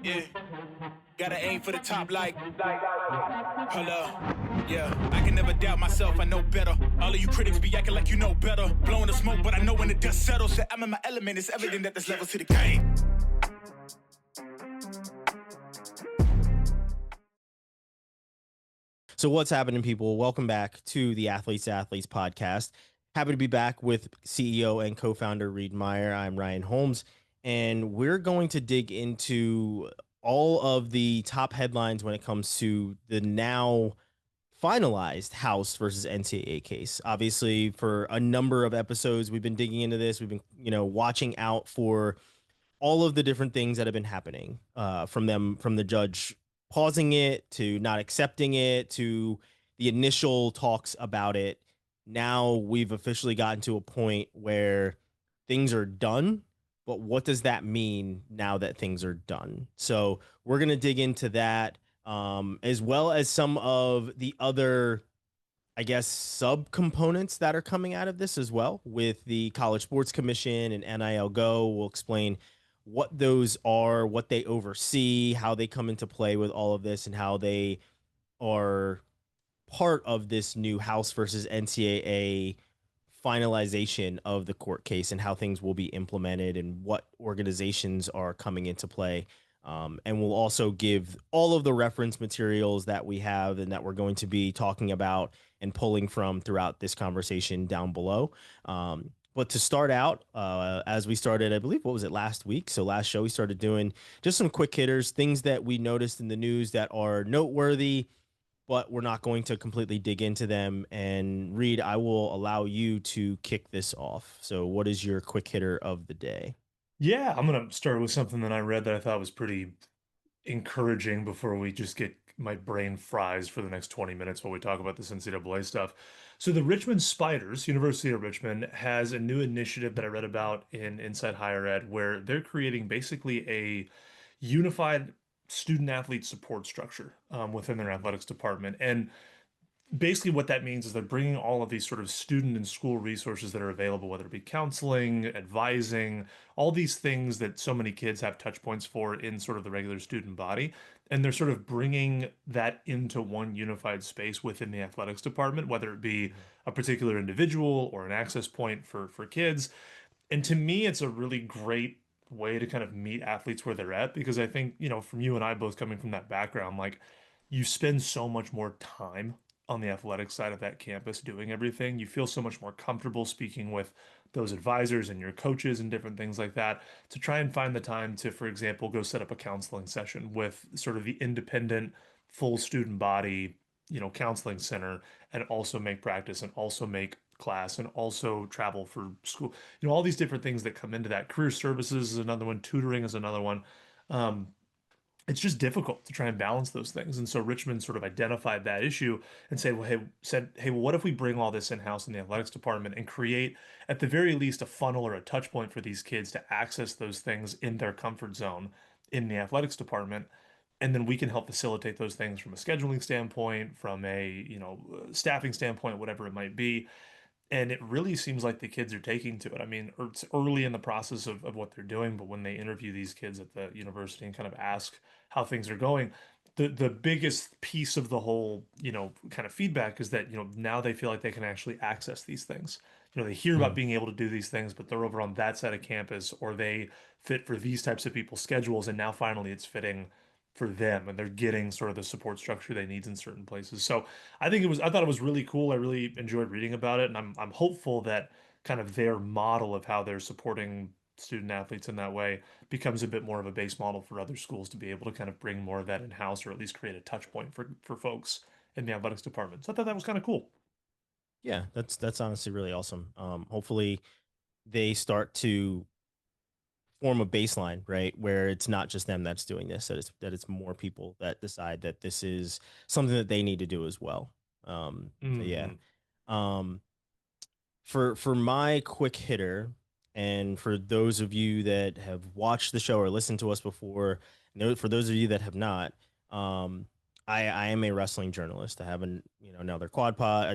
Yeah, gotta aim for the top like, hold up. Yeah, I can never doubt myself, I know better. All of you critics be acting like you know better. Blowing the smoke, but I know when the dust settles that I'm in my element. It's evident that there's levels to the game. So what's happening, people? Welcome back to the Athletes to Athletes podcast. Happy to be back with CEO and co-founder Reid Meyer. I'm Ryan Holmes, and we're going to dig into all of the top headlines when it comes to the now finalized House versus NCAA case. Obviously, for a number of episodes, we've been digging into this. We've been, watching out for all of the different things that have been happening from the judge pausing it to not accepting it to the initial talks about it. Now we've officially gotten to a point where things are done. But what does that mean now that things are done? So we're going to dig into that, as well as some of the other, I guess, subcomponents that are coming out of this as well, with the College Sports Commission and NIL Go. We'll explain what those are, what they oversee, how they come into play with all of this, and how they are part of this new House versus NCAA finalization of the court case, and how things will be implemented and what organizations are coming into play. And we'll also give all of the reference materials that we have and that we're going to be talking about and pulling from throughout this conversation down below. But to start out, as we started, I believe, what was it, last week? So last show, we started doing just some quick hitters, things that we noticed in the news that are noteworthy, but we're not going to completely dig into them. And Reid, I will allow you to kick this off. So what is your quick hitter of the day? Yeah, I'm gonna start with something that I read that I thought was pretty encouraging before we just get my brain fries for the next 20 minutes while we talk about this NCAA stuff. So the Richmond Spiders, University of Richmond, has a new initiative that I read about in Inside Higher Ed where they're creating basically a unified student athlete support structure within their athletics department. And basically what that means is they're bringing all of these sort of student and school resources that are available, whether it be counseling, advising, all these things that so many kids have touch points for in sort of the regular student body. And they're sort of bringing that into one unified space within the athletics department, whether it be a particular individual or an access point for kids. And to me, it's a really great way to kind of meet athletes where they're at because I think, from you and I both coming from that background, like you spend so much more time on the athletic side of that campus doing everything. You feel so much more comfortable speaking with those advisors and your coaches and different things like that to try and find the time to, for example, go set up a counseling session with sort of the independent full student body, counseling center and also make practice and also make class and also travel for school. All these different things that come into that. Career services is another one, tutoring is another one. Um, it's just difficult to try and balance those things. And so Richmond sort of identified that issue and said, well, what if we bring all this in-house in the athletics department and create, at the very least, a funnel or a touch point for these kids to access those things in their comfort zone in the athletics department. And then we can help facilitate those things from a scheduling standpoint, from a, staffing standpoint, whatever it might be. And it really seems like the kids are taking to it. I mean, it's early in the process of what they're doing, but when they interview these kids at the university and kind of ask how things are going, the biggest piece of the whole, kind of feedback is that, now they feel like they can actually access these things. They hear about Hmm. being able to do these things, but they're over on that side of campus, or they fit for these types of people's schedules, and now finally it's fitting for them, and they're getting sort of the support structure they need in certain places. So I thought it was really cool. I really enjoyed reading about it, and I'm hopeful that kind of their model of how they're supporting student athletes in that way becomes a bit more of a base model for other schools to be able to kind of bring more of that in-house or at least create a touch point for folks in the athletics department. So I thought that was kind of cool. Yeah, that's honestly really awesome. Hopefully they start to form a baseline, right, where it's not just them that's doing this, that it's more people that decide that this is something that they need to do as well. So yeah. Hmm. Um, for my quick hitter, and for those of you that have watched the show or listened to us before, for those of you that have not, um, I am a wrestling journalist. I have another quad pod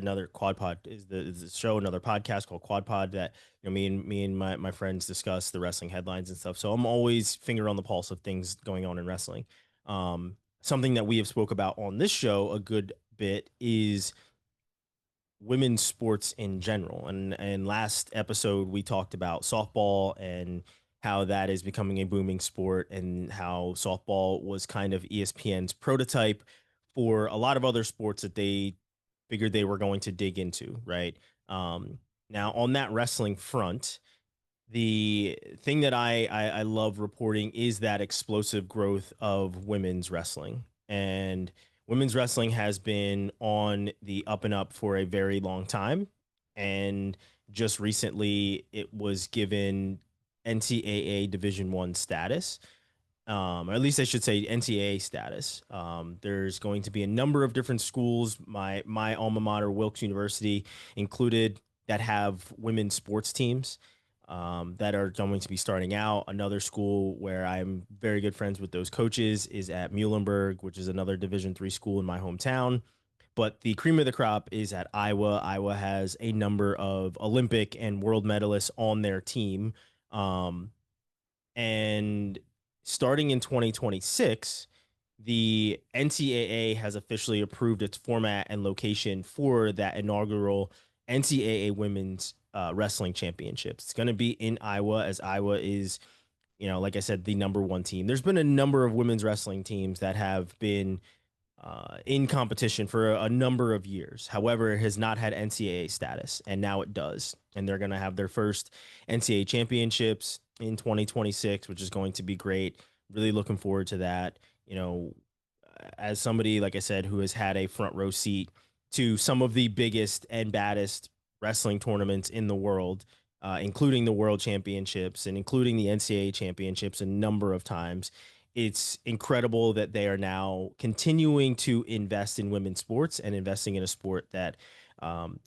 is the show, another podcast called Quad Pod that me and my friends discuss the wrestling headlines and stuff. So I'm always finger on the pulse of things going on in wrestling. Something that we have spoke about on this show a good bit is women's sports in general. And last episode we talked about softball and how that is becoming a booming sport and how softball was kind of ESPN's prototype for a lot of other sports that they figured they were going to dig into, right? Now on that wrestling front, the thing that I love reporting is that explosive growth of women's wrestling. And women's wrestling has been on the up and up for a very long time. And just recently, it was given NCAA Division One status, or at least I should say NCAA status. There's going to be a number of different schools, my alma mater, Wilkes University, included, that have women's sports teams that are going to be starting out. Another school where I'm very good friends with those coaches is at Muhlenberg, which is another Division III school in my hometown. But the cream of the crop is at Iowa. Iowa has a number of Olympic and world medalists on their team. And starting in 2026, the NCAA has officially approved its format and location for that inaugural NCAA Women's Wrestling Championships. It's going to be in Iowa, as Iowa is, like I said, the number one team. There's been a number of women's wrestling teams that have been in competition for a number of years. However, it has not had NCAA status, and now it does. And they're going to have their first NCAA championships in 2026, which is going to be great. Really looking forward to that. As somebody, like I said, who has had a front row seat to some of the biggest and baddest wrestling tournaments in the world, including the World Championships and including the NCAA championships a number of times. It's incredible that they are now continuing to invest in women's sports and investing in a sport that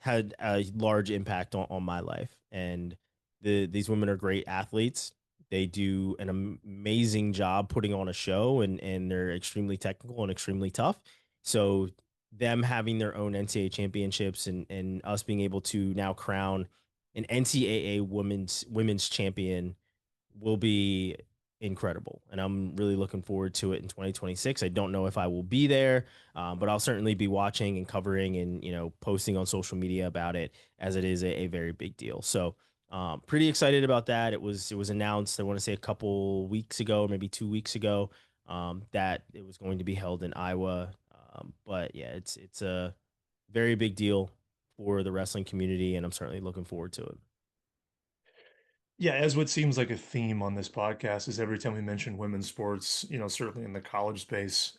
had a large impact on my life. And these women are great athletes. They do an amazing job putting on a show, and they're extremely technical and extremely tough. So them having their own NCAA championships and us being able to now crown an NCAA women's champion will be incredible. And I'm really looking forward to it in 2026. I don't know if I will be there, but I'll certainly be watching and covering and, posting on social media about it, as it is a very big deal. So pretty excited about that. It was announced, I want to say a couple weeks ago, maybe 2 weeks ago, that it was going to be held in Iowa. But yeah, it's a very big deal for the wrestling community, and I'm certainly looking forward to it. Yeah, as what seems like a theme on this podcast is every time we mention women's sports, certainly in the college space,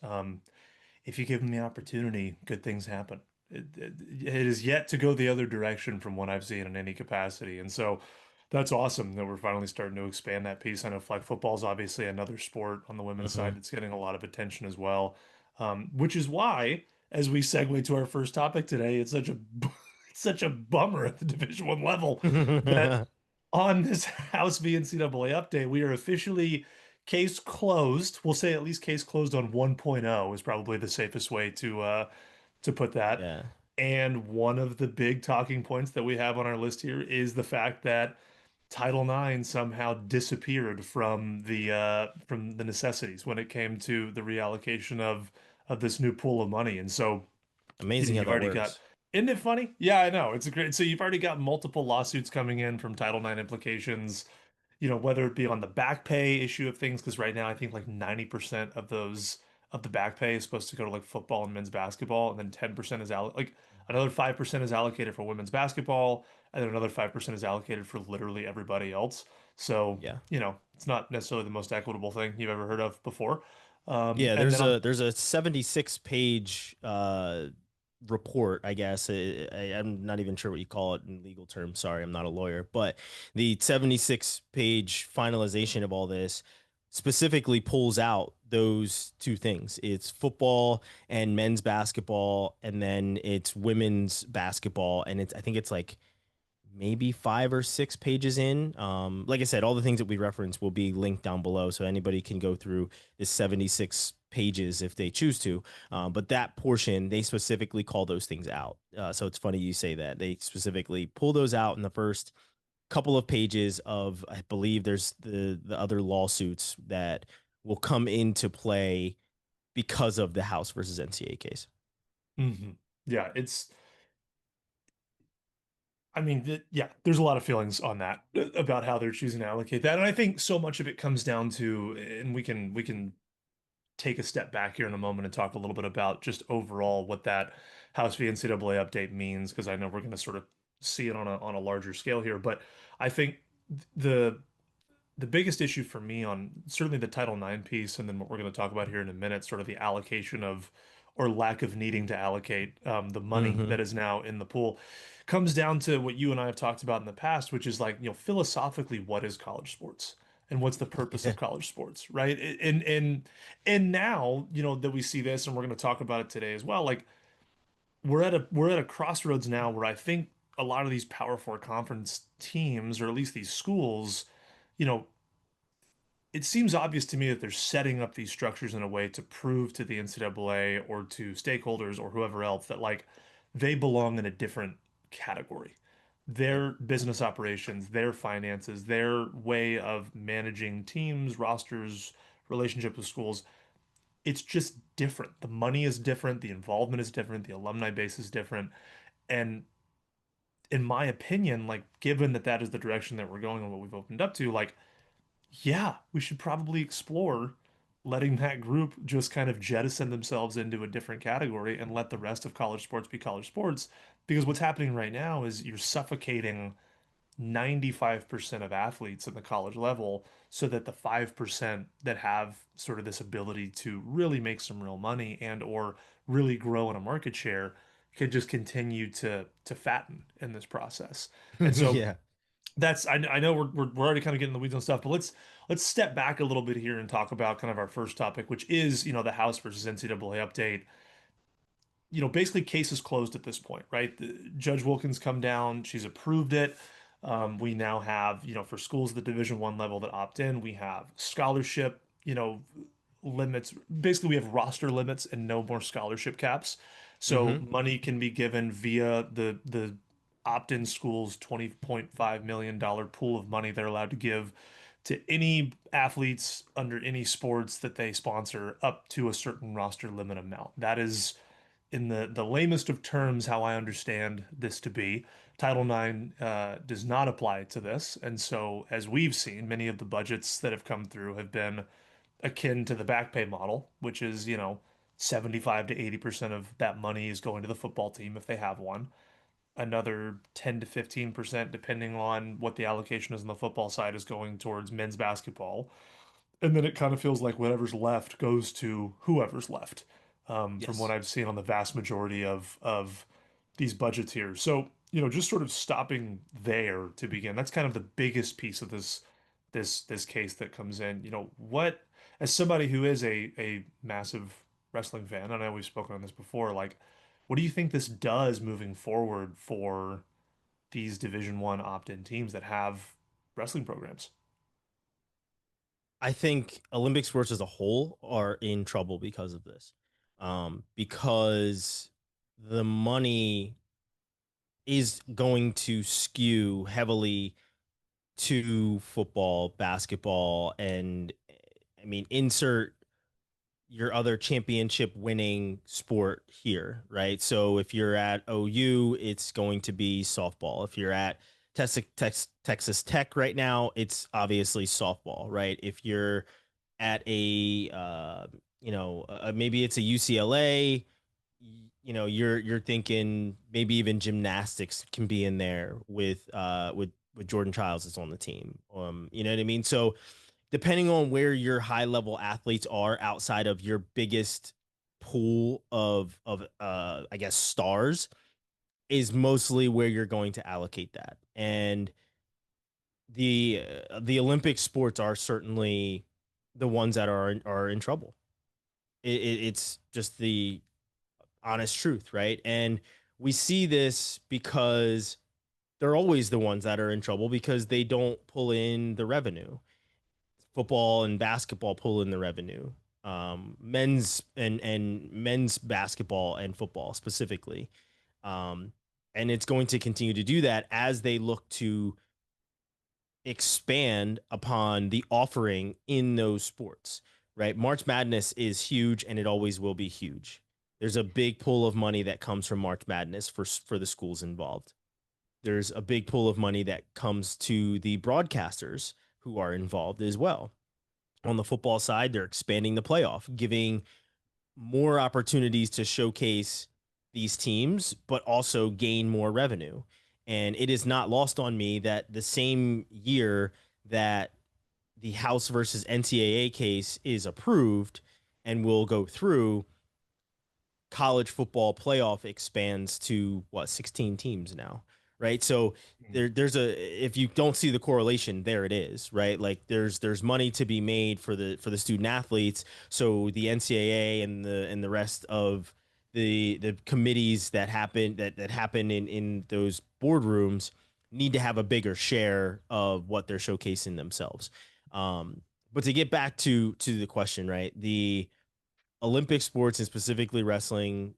if you give them the opportunity, good things happen. It is yet to go the other direction from what I've seen in any capacity. And so that's awesome that we're finally starting to expand that piece. I know flag football is obviously another sport on the women's side that's getting a lot of attention as well, which is why, as we segue to our first topic today, it's such a it's such a bummer at the Division I level that on this House v NCAA update, we are officially case closed. We'll say at least case closed on 1.0 is probably the safest way to put that. Yeah. And one of the big talking points that we have on our list here is the fact that Title IX somehow disappeared from the necessities when it came to the reallocation of this new pool of money. And so, Amazing how you've that already got, works. isn't it funny? Yeah, I know. It's a great, so you've already got multiple lawsuits coming in from Title IX implications, whether it be on the back pay issue of things, because right now I think like 90% of the back pay is supposed to go to like football and men's basketball, and then 10% is like another 5% is allocated for women's basketball, and then another 5% is allocated for literally everybody else. So, Yeah. it's not necessarily the most equitable thing you've ever heard of before. Yeah, And then on there's a 76 page report, I guess. I'm not even sure what you call it in legal terms. Sorry, I'm not a lawyer, but the 76-page finalization of all this specifically pulls out those two things. It's football and men's basketball, and then it's women's basketball, and I think it's like maybe 5 or 6 pages in. Like I said, all the things that we reference will be linked down below, so anybody can go through this 76 pages if they choose to. But that portion, they specifically call those things out. So it's funny you say that. They specifically pull those out in the first couple of pages of, I believe there's the other lawsuits that will come into play because of the House versus NCAA case. Hmm. Yeah, I mean, yeah, there's a lot of feelings on that about how they're choosing to allocate that. And I think so much of it comes down to, and we can take a step back here in a moment and talk a little bit about just overall what that House v. NCAA update means, because I know we're going to sort of see it on a larger scale here. But I think the the biggest issue for me on certainly the Title IX piece, and then what we're going to talk about here in a minute, sort of the allocation of or lack of needing to allocate the money Mm-hmm. that is now in the pool, comes down to what you and I have talked about in the past, which is like, philosophically, what is college sports? And what's the purpose Yeah. of college sports, right? And now, that we see this, and we're going to talk about it today as well. Like we're at a crossroads now where I think a lot of these Power Four conference teams, or at least these schools, you know, it seems obvious to me that they're setting up these structures in a way to prove to the NCAA or to stakeholders or whoever else that like they belong in a different category. Their business operations, their finances, their way of managing teams, rosters, relationship with schools, it's just different. The money is different, the involvement is different, the alumni base is different. And in my opinion, like given that that is the direction that we're going and what we've opened up to, like yeah, we should probably explore letting that group just kind of jettison themselves into a different category and let the rest of college sports be college sports. Because what's happening right now is you're suffocating 95% of athletes at the college level so that the 5% that have sort of this ability to really make some real money and or really grow in a market share can just continue to fatten in this process. And so Yeah. I know we're already kind of getting in the weeds on stuff, but let's step back a little bit here and talk about kind of our first topic, which is, the House versus NCAA update. Basically case is closed at this point, right? Judge Wilkins come down, she's approved it. We now have, for schools at the Division One level that opt in, we have scholarship, limits. Basically, we have roster limits and no more scholarship caps. So Mm-hmm. money can be given via the opt-in schools $20.5 million pool of money they're allowed to give to any athletes under any sports that they sponsor up to a certain roster limit amount. That is in the lamest of terms how I understand this to be. Title IX does not apply to this, and so as we've seen, many of the budgets that have come through have been akin to the back pay model, which is, 75 to 80% of that money is going to the football team if they have one. Another 10 to 15%, depending on what the allocation is on the football side, is going towards men's basketball. And then it kind of feels like whatever's left goes to whoever's left, from what Yes. I've seen on the vast majority of these budgets here. So, just sort of stopping there to begin. That's kind of the biggest piece of this case that comes in. What, as somebody who is a massive wrestling fan, I know we've spoken on this before, like what do you think this does moving forward for these Division One opt-in teams that have wrestling programs? I think Olympic sports as a whole are in trouble because of this. Because the money is going to skew heavily to football, basketball, and I mean, insert your other championship winning sport here, right? So if you're at OU, it's going to be softball. If you're at Texas Tech right now, it's obviously softball, right? If you're at a maybe it's a UCLA, you're thinking maybe even gymnastics can be in there with Jordan Childs is on the team. You know what I mean? So depending on where your high level athletes are outside of your biggest pool of I guess stars is mostly where you're going to allocate that. And the Olympic sports are certainly the ones that are in trouble. It's just the honest truth, right? And we see this because they're always the ones that are in trouble because they don't pull in the revenue. Football and basketball pull in the revenue. men's and men's basketball and football specifically. Um, and it's going to continue to do that as they look to expand upon the offering in those sports, right? March Madness is huge and it always will be huge. There's a big pool of money that comes from March Madness for the schools involved. There's a big pool of money that comes to the broadcasters who are involved as well. On the football side, they're expanding the playoff, giving more opportunities to showcase these teams, but also gain more revenue. And it is not lost on me that the same year that the House versus NCAA case is approved and will go through, college football playoff expands to what, 16 teams now, right? So there's a, if you don't see the correlation, there it is, right? Like there's money to be made for the student athletes. So the NCAA and the rest of the committees that happen in those boardrooms need to have a bigger share of what they're showcasing themselves. But to get back to the question, right? The Olympic sports and specifically wrestling,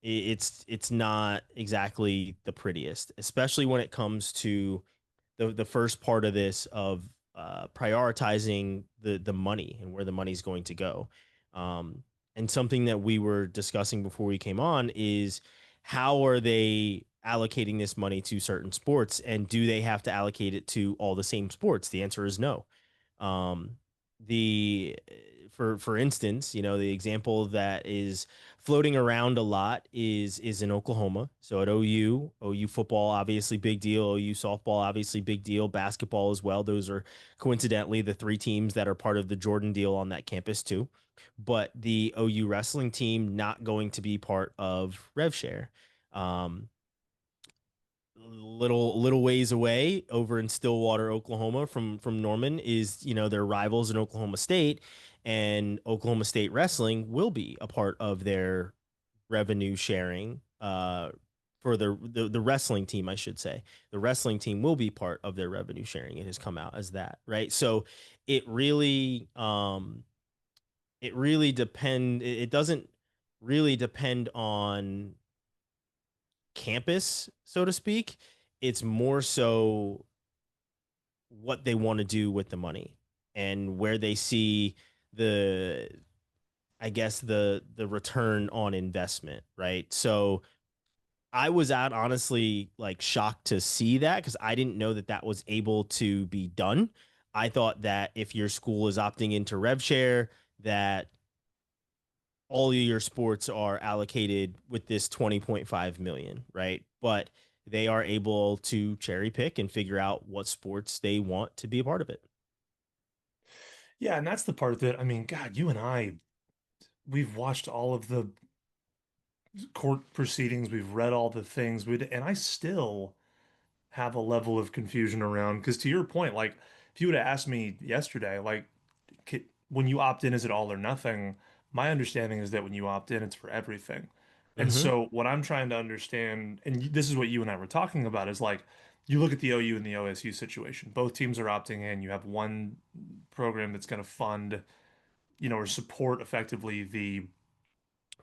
it's not exactly the prettiest, especially when it comes to the first part of this of prioritizing the money and where the money's going to go. And something that we were discussing before we came on is how are they allocating this money to certain sports, and do they have to allocate it to all the same sports? The answer is no. Um, the for instance, you know, the example that is floating around a lot is in Oklahoma. So at OU football obviously big deal, OU softball obviously big deal, basketball as well. Those are coincidentally the three teams that are part of the Jordan deal on that campus too. But the OU wrestling team not going to be part of RevShare. Um, little ways away over in Stillwater, Oklahoma from Norman is, you know, their rivals in Oklahoma State, and Oklahoma State wrestling will be a part of their revenue sharing for the wrestling team, I should say. The wrestling team will be part of their revenue sharing. It has come out as that, right? So it really depend it doesn't really depend on campus, so to speak. It's more so what they want to do with the money and where they see the, I guess, the return on investment, right? So I was out honestly like shocked to see that because I didn't know that that was able to be done. I thought that if your school is opting into RevShare, that all of your sports are allocated with this 20.5 million, right? But they are able to cherry pick and figure out what sports they want to be a part of it. Yeah, and that's the part that, I mean, God, you and I, we've watched all of the court proceedings, we've read all the things, and I still have a level of confusion around, because to your point, like if you would have asked me yesterday, like when you opt in, is it all or nothing? My understanding is that when you opt in, it's for everything. And Mm-hmm. so what I'm trying to understand, and this is what you and I were talking about, is like you look at the OU and the OSU situation. Both teams are opting in. You have one program that's going to fund, you know, or support effectively the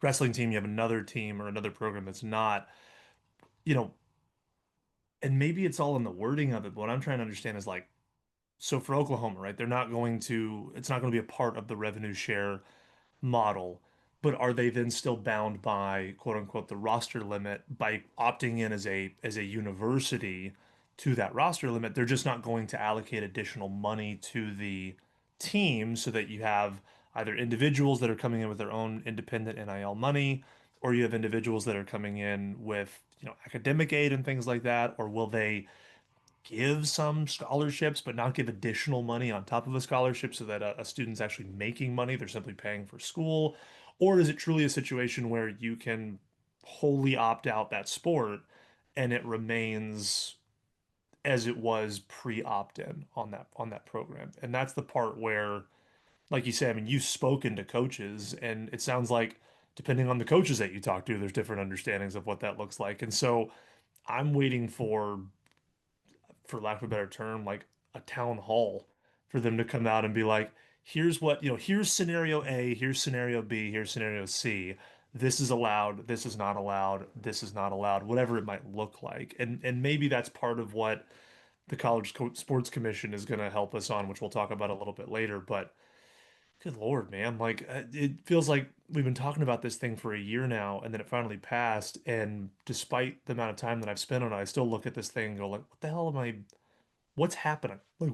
wrestling team. You have another team or another program that's not, you know, and maybe it's all in the wording of it. But what I'm trying to understand is like, so for Oklahoma, right? It's not going to be a part of the revenue share model, but are they then still bound by quote unquote the roster limit by opting in as a university to that roster limit? They're just not going to allocate additional money to the team so that you have either individuals that are coming in with their own independent NIL money, or you have individuals that are coming in with, you know, academic aid and things like that, or will they give some scholarships, but not give additional money on top of a scholarship so that a student's actually making money? They're simply paying for school. Or is it truly a situation where you can wholly opt out that sport and it remains as it was pre-opt-in on that program? And that's the part where, like you say, I mean, you've spoken to coaches, and it sounds like depending on the coaches that you talk to, there's different understandings of what that looks like. And so I'm waiting for lack of a better term, like a town hall for them to come out and be like, here's what, here's scenario A, here's scenario B, here's scenario C. This is allowed, this is not allowed, this is not allowed, whatever it might look like. And maybe that's part of what the Sports Commission is going to help us on, which we'll talk about a little bit later. But good Lord, man, like it feels like we've been talking about this thing for a year now, and then it finally passed. And despite the amount of time that I've spent on it, I still look at this thing and go like, what the hell am I? What's happening? Like,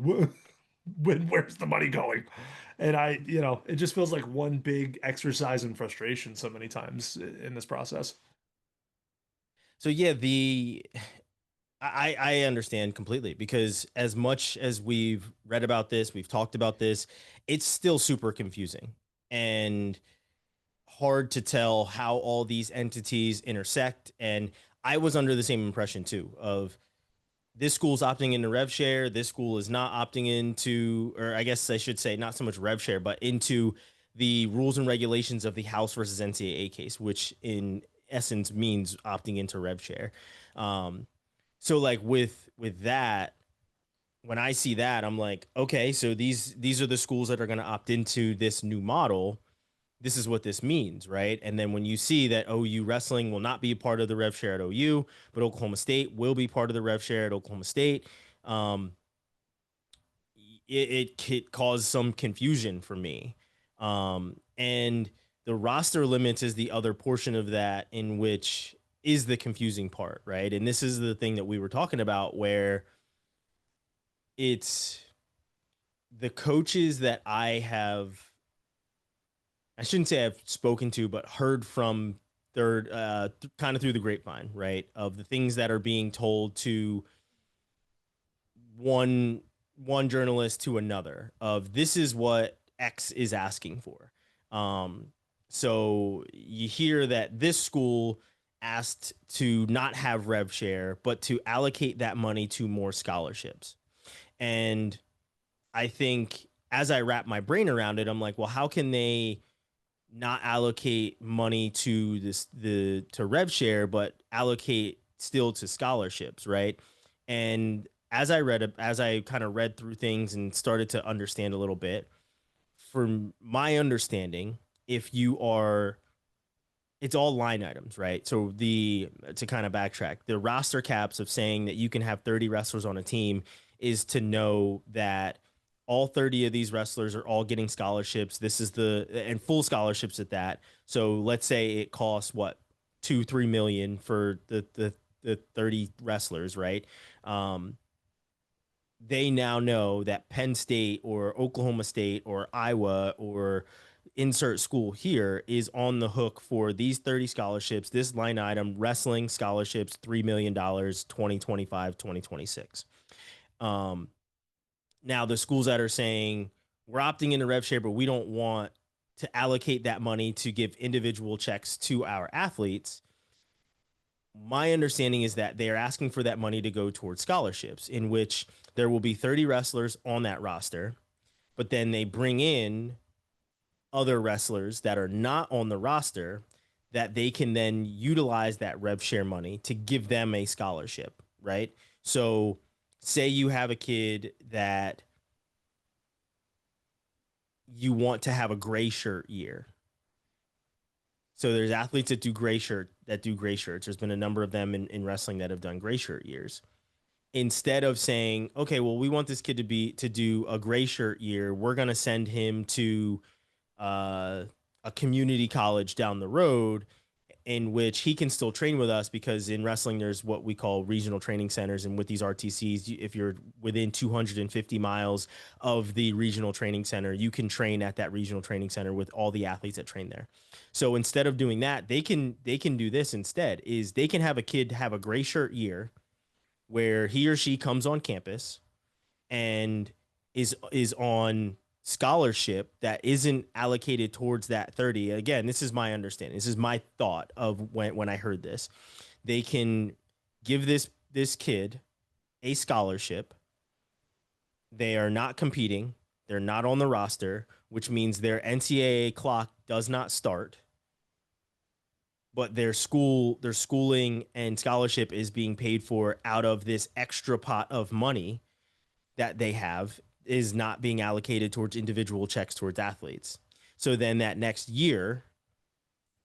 where's the money going? And it just feels like one big exercise in frustration so many times in this process. So yeah, I understand completely because as much as we've read about this, we've talked about this, it's still super confusing and hard to tell how all these entities intersect. And I was under the same impression too of this school's opting into rev share, this school is not opting into, or I guess I should say not so much rev share, but into the rules and regulations of the House versus NCAA case, which in essence means opting into rev share. So like with that, when I see that, I'm like, okay, so these are the schools that are going to opt into this new model. This is what this means, right? And then when you see that OU wrestling will not be a part of the rev share at OU, but Oklahoma State will be part of the rev share at Oklahoma State, um, it caused some confusion for me. And the roster limits is the other portion of that, in which is the confusing part, right? And this is the thing that we were talking about where it's the coaches that I shouldn't say I've spoken to, but heard from kind of through the grapevine, right? Of the things that are being told to one one journalist to another of this is what X is asking for. Um, so you hear that this school asked to not have rev share, but to allocate that money to more scholarships. And I think as I wrap my brain around it, I'm like, well, how can they not allocate money to to rev share, but allocate still to scholarships, right? And as I kind of read through things and started to understand a little bit, from my understanding, if you are it's all line items, right? So the to kind of backtrack, the roster caps of saying that you can have 30 wrestlers on a team is to know that all 30 of these wrestlers are all getting scholarships. This is and full scholarships at that. So let's say it costs what 2-3 million for the 30 wrestlers, right? Um, they now know that Penn State or Oklahoma State or Iowa or insert school here is on the hook for these 30 scholarships, this line item, wrestling scholarships, $3 million, 2025, 2026. Now, the schools that are saying we're opting into rev share, but we don't want to allocate that money to give individual checks to our athletes. My understanding is that they are asking for that money to go towards scholarships, in which there will be 30 wrestlers on that roster, but then they bring in other wrestlers that are not on the roster that they can then utilize that rev share money to give them a scholarship, right? So say you have a kid that you want to have a gray shirt year. So there's athletes that do gray shirts. There's been a number of them in wrestling that have done gray shirt years. Instead of saying, okay, well, we want this kid to do a gray shirt year, we're gonna send him to a community college down the road in which he can still train with us, because in wrestling there's what we call regional training centers, and with these RTCs, if you're within 250 miles of the regional training center, you can train at that regional training center with all the athletes that train there. So instead of doing that, they can do this instead, is they can have a kid have a gray shirt year where he or she comes on campus and is on scholarship that isn't allocated towards that 30. Again, this is my understanding, this is my thought of when I heard this. They can give this kid a scholarship. They are not competing, they're not on the roster, which means their NCAA clock does not start, but their schooling and scholarship is being paid for out of this extra pot of money that they have. is not being allocated towards individual checks towards athletes. So then that next year,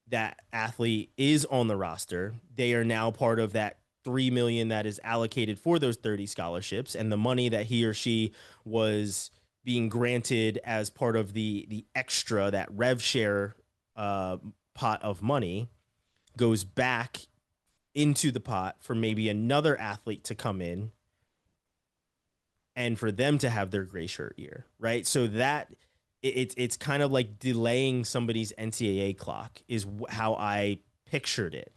that athlete is on the roster. They are now part of that 3 million that is allocated for those 30 scholarships, and the money that he or she was being granted as part of the extra, that rev share pot of money, goes back into the pot for maybe another athlete to come in and for them to have their gray shirt year, right? So that it's kind of like delaying somebody's NCAA clock is how I pictured it.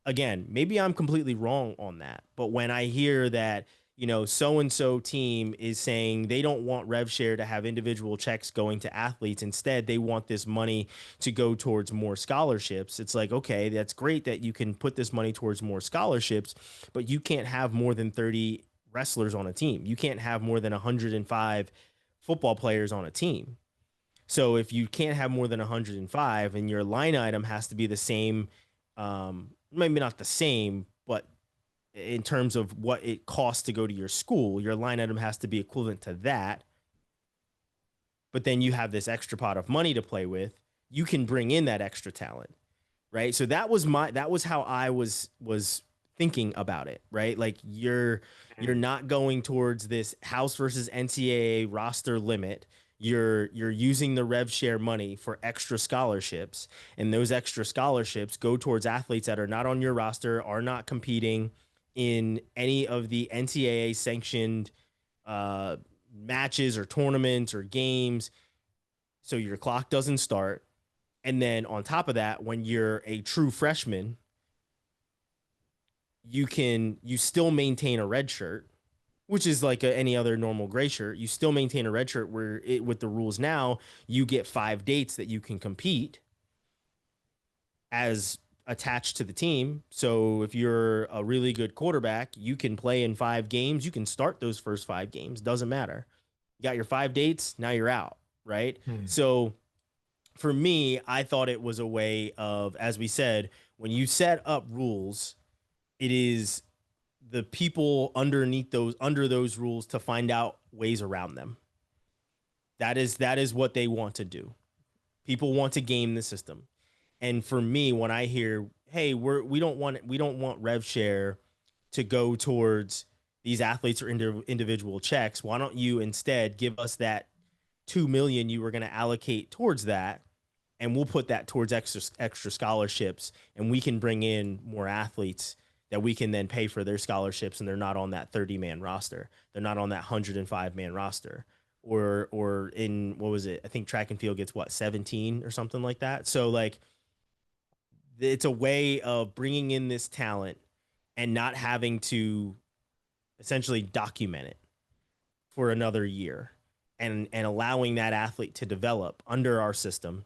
Again, maybe I'm completely wrong on that, but when I hear that, so and so team is saying they don't want rev share to have individual checks going to athletes, instead they want this money to go towards more scholarships. It's like, okay, that's great that you can put this money towards more scholarships, but you can't have more than 30 wrestlers on a team. You can't have more than 105 football players on a team. So if you can't have more than 105 and your line item has to be the same, maybe not the same, but in terms of what it costs to go to your school, your line item has to be equivalent to that. But then you have this extra pot of money to play with. You can bring in that extra talent, right? So that was how I was thinking about it, right? Like you're not going towards this house versus NCAA roster limit. You're using the rev share money for extra scholarships, and those extra scholarships go towards athletes that are not on your roster, are not competing in any of the NCAA sanctioned matches or tournaments or games. So your clock doesn't start. And then on top of that, when you're a true freshman, you still maintain a red shirt, which is like any other normal gray shirt. You still maintain a red shirt where with the rules now, you get 5 dates that you can compete as attached to the team. So if you're a really good quarterback, you can play in 5 games. You can start those first 5 games. Doesn't matter. You got your 5 dates. Now you're out. Right. So for me, I thought it was a way of, as we said, when you set up rules, it is the people under those rules to find out ways around them. That is what they want to do. People want to game the system. And for me, when I hear, hey, we don't want rev share to go towards these athletes or individual checks, why don't you instead give us that 2 million you were going to allocate towards that, and we'll put that towards extra scholarships, and we can bring in more athletes that we can then pay for their scholarships, and they're not on that 30-man roster. They're not on that 105-man roster. Or in, what was it? I think track and field gets 17 or something like that. So like it's a way of bringing in this talent and not having to essentially document it for another year, and allowing that athlete to develop under our system,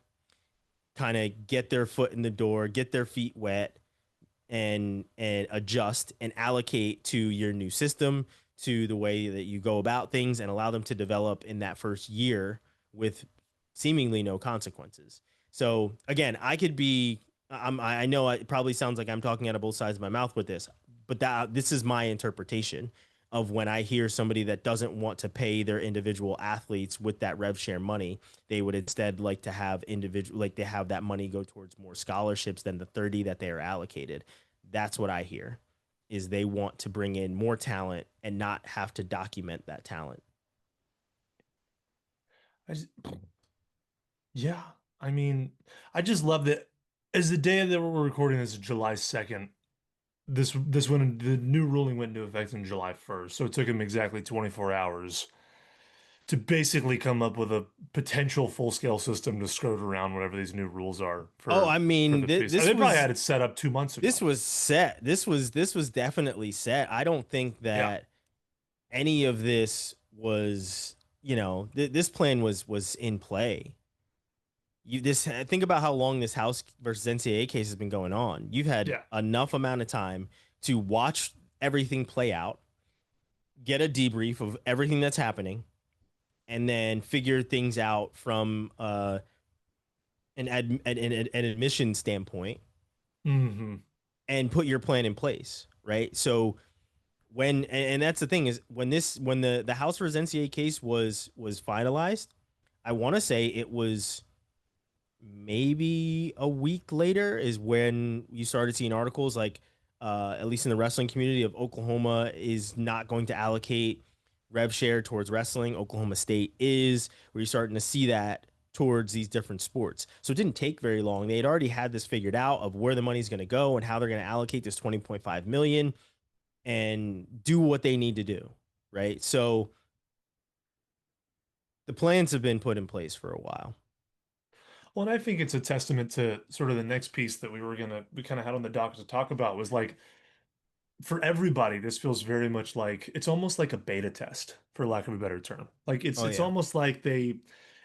kind of get their foot in the door, get their feet wet, and adjust and allocate to your new system, to the way that you go about things, and allow them to develop in that first year with seemingly no consequences. So again, I know it probably sounds like I'm talking out of both sides of my mouth with this, but this is my interpretation of when I hear somebody that doesn't want to pay their individual athletes with that rev share money. They would instead like to have they have that money go towards more scholarships than the 30 that they are allocated. That's what I hear, is they want to bring in more talent and not have to document that talent. Yeah. I mean, I just love that as the day that we're recording this is July 2nd. This when the new ruling went into effect on July 1st. So it took him exactly 24 hours to basically come up with a potential full-scale system to skirt around whatever these new rules are I mean, the fees. They probably had it set up 2 months ago. This was set. This was definitely set. I don't think that any of this was, this plan was in play. Think about how long this House versus NCAA case has been going on. You've had enough amount of time to watch everything play out, get a debrief of everything that's happening, and then figure things out from an admission standpoint, and put your plan in place, right? So and that's the thing is when the House versus NCAA case was finalized, I want to say it was maybe a week later is when you started seeing articles like at least in the wrestling community of Oklahoma is not going to allocate rev share towards wrestling. Oklahoma State is, where you're starting to see that towards these different sports. So it didn't take very long. They had already had this figured out of where the money's going to go and how they're going to allocate this 20.5 million and do what they need to do, right? So the plans have been put in place for a while. Well, and I think it's a testament to sort of the next piece that we kind of had on the docket to talk about was like for everybody, this feels very much like it's almost like a beta test, for lack of a better term. Like Oh it's yeah. almost like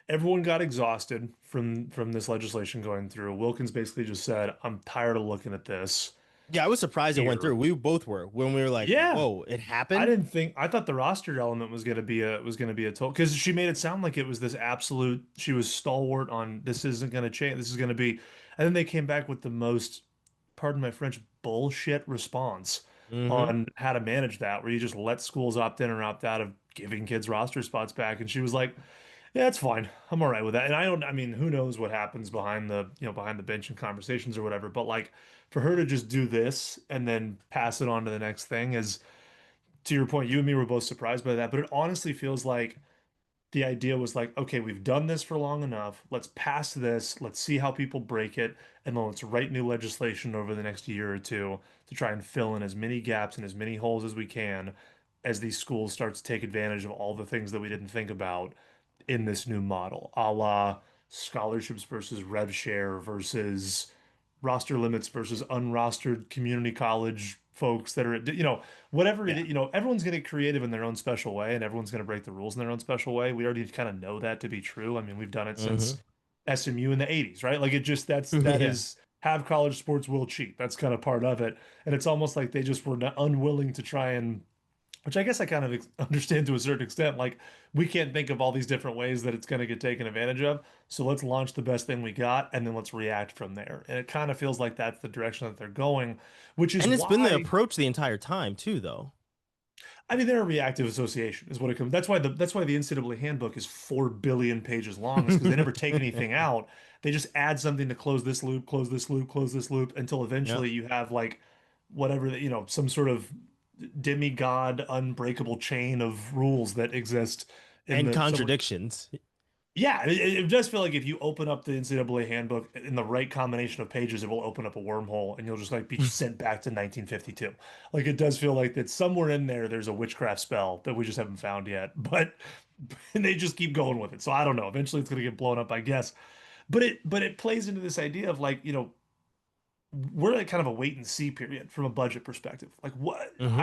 everyone got exhausted from this legislation going through. Wilkins basically just said, "I'm tired of looking at this Yeah, I was surprised it went here." through. We both were when we were like, Yeah, "Whoa, it happened." I thought the roster element was gonna be a total because she made it sound like it was this absolute she was stalwart on this isn't gonna change, this is gonna be, and then they came back with the most, pardon my French, bullshit response Mm-hmm. on how to manage that, where you just let schools opt in or opt out of giving kids roster spots back. And she was like, yeah, it's fine. I'm all right with that. And I mean, who knows what happens behind behind the bench and conversations or whatever. But like for her to just do this and then pass it on to the next thing is, to your point, you and me were both surprised by that. But it honestly feels like the idea was like, okay, we've done this for long enough. Let's pass this. Let's see how people break it. And then let's write new legislation over the next year or two to try and fill in as many gaps and as many holes as we can as these schools start to take advantage of all the things that we didn't think about in this new model, a la scholarships versus rev share versus roster limits versus unrostered community college folks that are, whatever it Yeah. is, everyone's going to get creative in their own special way and everyone's going to break the rules in their own special way. We already kind of know that to be true. I mean, we've done it Mm-hmm. since SMU in the 80s, right? Like it just, that Yeah. is, have college sports will cheat. That's kind of part of it. And it's almost like they just were not unwilling to try and, which I guess I kind of understand to a certain extent. Like, we can't think of all these different ways that it's going to get taken advantage of. So let's launch the best thing we got and then let's react from there. And it kind of feels like that's the direction that they're going, which is And it's been the why, approach the entire time too, though. I mean, they're a reactive association, is what it comes. That's why the NCAA handbook is 4 billion pages long, is because they never take anything out. They just add something to close this loop, close this loop, close this loop until Yeah. eventually you have like whatever, some sort of demigod unbreakable chain of rules that exist in And the so contradictions. yeah, it does feel like if you open up the NCAA handbook in the right combination of pages, it will open up a wormhole and you'll just like be sent back to 1952. Like it does feel like that somewhere in there there's a witchcraft spell that we just haven't found yet, but and they just keep going with it. So I don't know. Eventually it's going to get blown up, I guess. But it plays into this idea of like, we're at kind of a wait and see period from a budget perspective. Like what Hmm.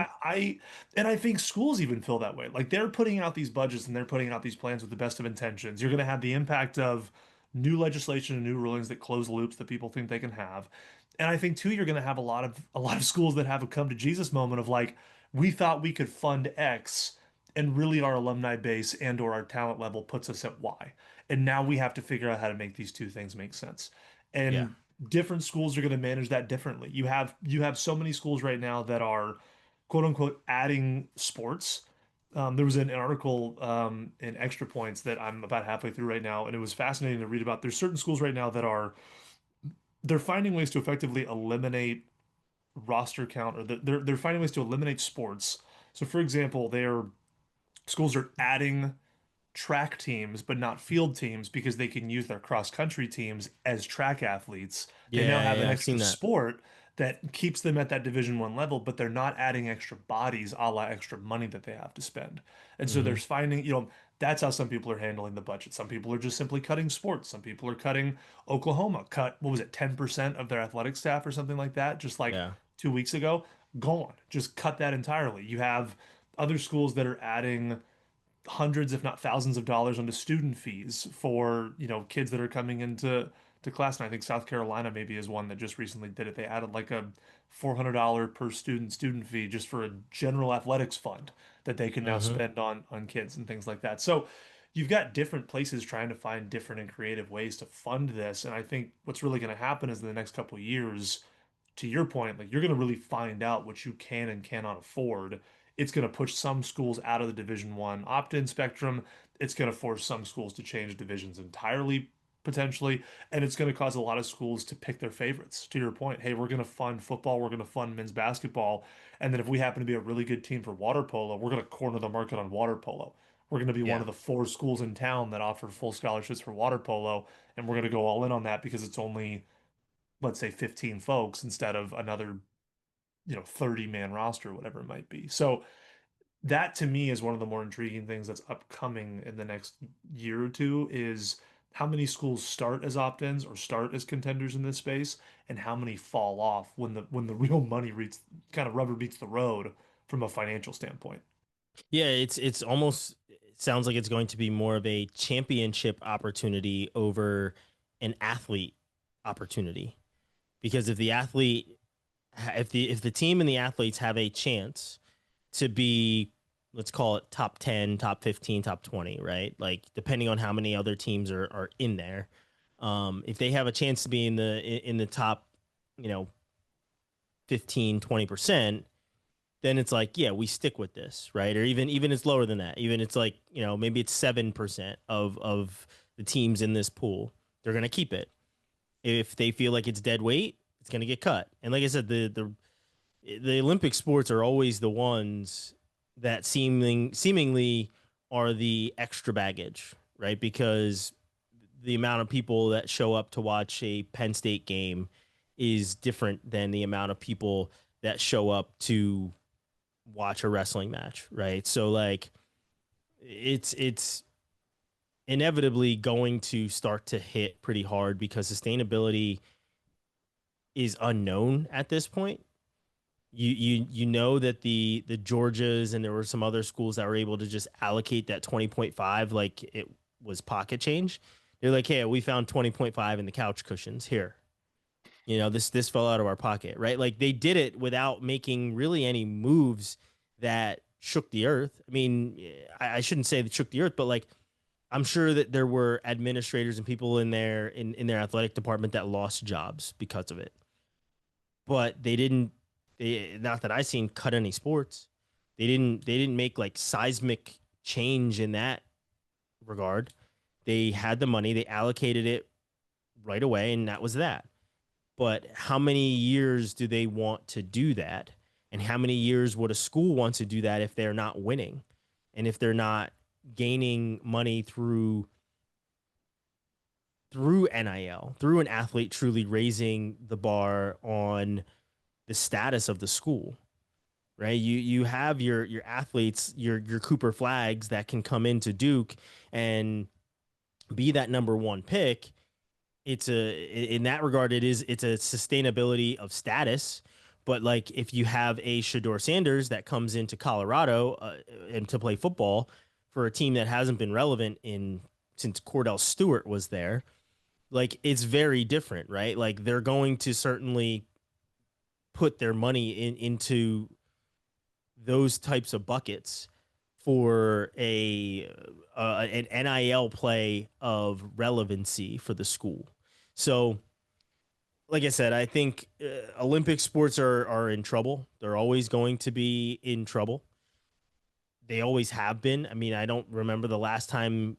and I think schools even feel that way. Like they're putting out these budgets and they're putting out these plans with the best of intentions. You're going to have the impact of new legislation and new rulings that close loops that people think they can have. And I think too, you're going to have a lot of schools that have a come to Jesus moment of like, we thought we could fund X and really our alumni base and or our talent level puts us at Y. And now we have to figure out how to make these two things make sense. Yeah. And different schools are going to manage that differently. You have so many schools right now that are quote unquote adding sports. There was an article in Extra Points that I'm about halfway through right now, and it was fascinating to read about. There's certain schools right now that they're finding ways to effectively eliminate roster count, or they're finding ways to eliminate sports. So, for example, schools are adding track teams, but not field teams because they can use their cross country teams as track athletes. They now Yeah, have an yeah, I've extra seen that. sport that keeps them at that Division 1 level, but they're not adding extra bodies, a la extra money that they have to spend. And so Hmm. there's finding, that's how some people are handling the budget. Some people are just simply cutting sports. Some people are cutting. Oklahoma cut, what was it, 10% of their athletic staff or something like that, just like Yeah. 2 weeks ago. Gone. Just cut that entirely. You have other schools that are adding hundreds, if not thousands of dollars onto student fees for, kids that are coming into class. And I think South Carolina maybe is one that just recently did it. They added like a $400 per student fee just for a general athletics fund that they can now Hmm. spend on kids and things like that. So you've got different places trying to find different and creative ways to fund this. And I think what's really going to happen is in the next couple of years, to your point, like you're going to really find out what you can and cannot afford It's going to push some schools out of the Division One opt-in spectrum. It's going to force some schools to change divisions entirely, potentially, and it's going to cause a lot of schools to pick their favorites. To your point, hey, we're going to fund football, we're going to fund men's basketball, and then if we happen to be a really good team for water polo, we're going to corner the market on water polo. We're going to be one Yeah. of the 4 schools in town that offer full scholarships for water polo, and we're going to go all in on that because it's only, let's say, 15 folks instead of another, 30-man roster, whatever it might be. So that to me is one of the more intriguing things that's upcoming in the next year or two is how many schools start as opt-ins or start as contenders in this space and how many fall off when the real money reaches kind of rubber meets the road from a financial standpoint. Yeah, it's almost it sounds like it's going to be more of a championship opportunity over an athlete opportunity. Because if the team and the athletes have a chance to be, let's call it top 10, top 15, top 20, right? Like depending on how many other teams are in there. If they have a chance to be in the top, you know, 15, 20%, then it's like, yeah, we stick with this, right? Or even it's lower than that. Even it's like, maybe it's 7% of the teams in this pool. They're gonna keep it. If they feel like it's dead weight, it's gonna get cut. And like I said, the Olympic sports are always the ones that seemingly are the extra baggage, right? Because the amount of people that show up to watch a Penn State game is different than the amount of people that show up to watch a wrestling match, right? So like it's inevitably going to start to hit pretty hard because sustainability is unknown at this point. You know that the Georgias and there were some other schools that were able to just allocate that 20.5 like it was pocket change. They're like, "Hey, we found 20.5 in the couch cushions here. This fell out of our pocket," right? Like they did it without making really any moves that shook the earth. I mean, I shouldn't say that shook the earth, but like I'm sure that there were administrators and people in their athletic department that lost jobs because of it. But not that I seen cut any sports. They didn't make like seismic change in that regard. They had the money, they allocated it right away, and that was that. But how many years do they want to do that? And how many years would a school want to do that if they're not winning? And if they're not gaining money through NIL, through an athlete truly raising the bar on the status of the school, right? You have your athletes, your Cooper Flags that can come into Duke and be that number one pick. In that regard, it's a sustainability of status. But like if you have a Shador Sanders that comes into Colorado and to play football for a team that hasn't been relevant in since Cordell Stewart was there, like it's very different, right? Like they're going to certainly put their money into those types of buckets for an NIL play of relevancy for the school. So, like I said, I think Olympic sports are in trouble. They're always going to be in trouble. They always have been. I mean, I don't remember the last time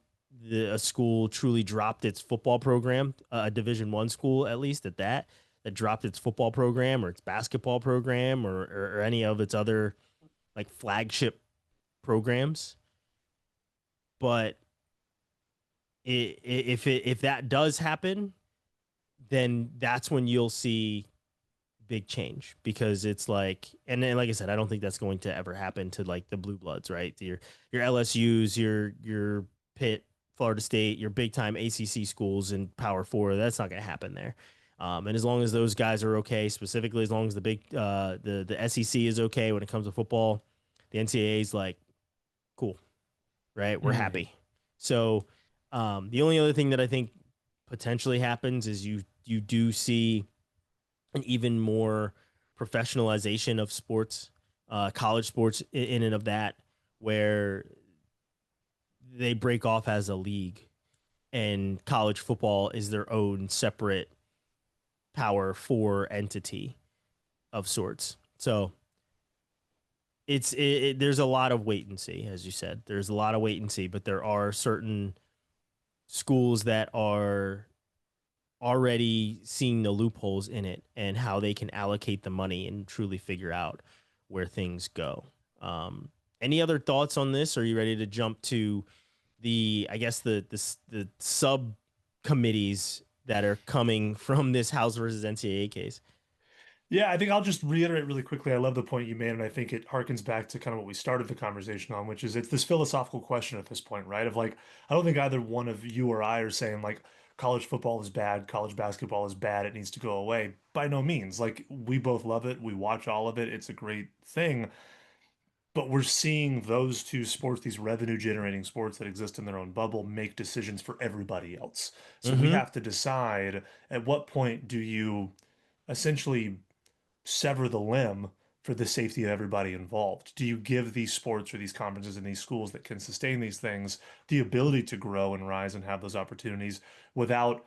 a school truly dropped its football program, a Division One school at least that dropped its football program or its basketball program or any of its other like flagship programs. But if that does happen, then that's when you'll see big change because it's like, and then like I said, I don't think that's going to ever happen to like the blue bloods, right? Your LSU's, your Pitt, Florida State, your big time ACC schools and Power Four. That's not going to happen there. And as long as those guys are okay, specifically as long as the SEC is okay when it comes to football, the NCAA is like cool, right? We're Mm. happy. So the only other thing that I think potentially happens is you do see an even more professionalization of sports, college sports in and of that, where they break off as a league and college football is their own separate Power Four entity of sorts. So there's a lot of wait and see, as you said. There's a lot of wait and see, but there are certain schools that are already seeing the loopholes in it and how they can allocate the money and truly figure out where things go. Any other thoughts on this? Are you ready to jump to I guess the subcommittees that are coming from this House versus NCAA case? Yeah, I think I'll just reiterate really quickly. I love the point you made, and I think it harkens back to kind of what we started the conversation on, which is it's this philosophical question at this point, right? Of like, I don't think either one of you or I are saying like college football is bad, college basketball is bad, it needs to go away. By no means. Like, we both love it, we watch all of it, it's a great thing. But we're seeing those two sports, these revenue generating sports that exist in their own bubble, make decisions for everybody else. So we Mm-hmm. have to decide at what point do you essentially sever the limb for the safety of everybody involved? Do you give these sports or these conferences and these schools that can sustain these things the ability to grow and rise and have those opportunities without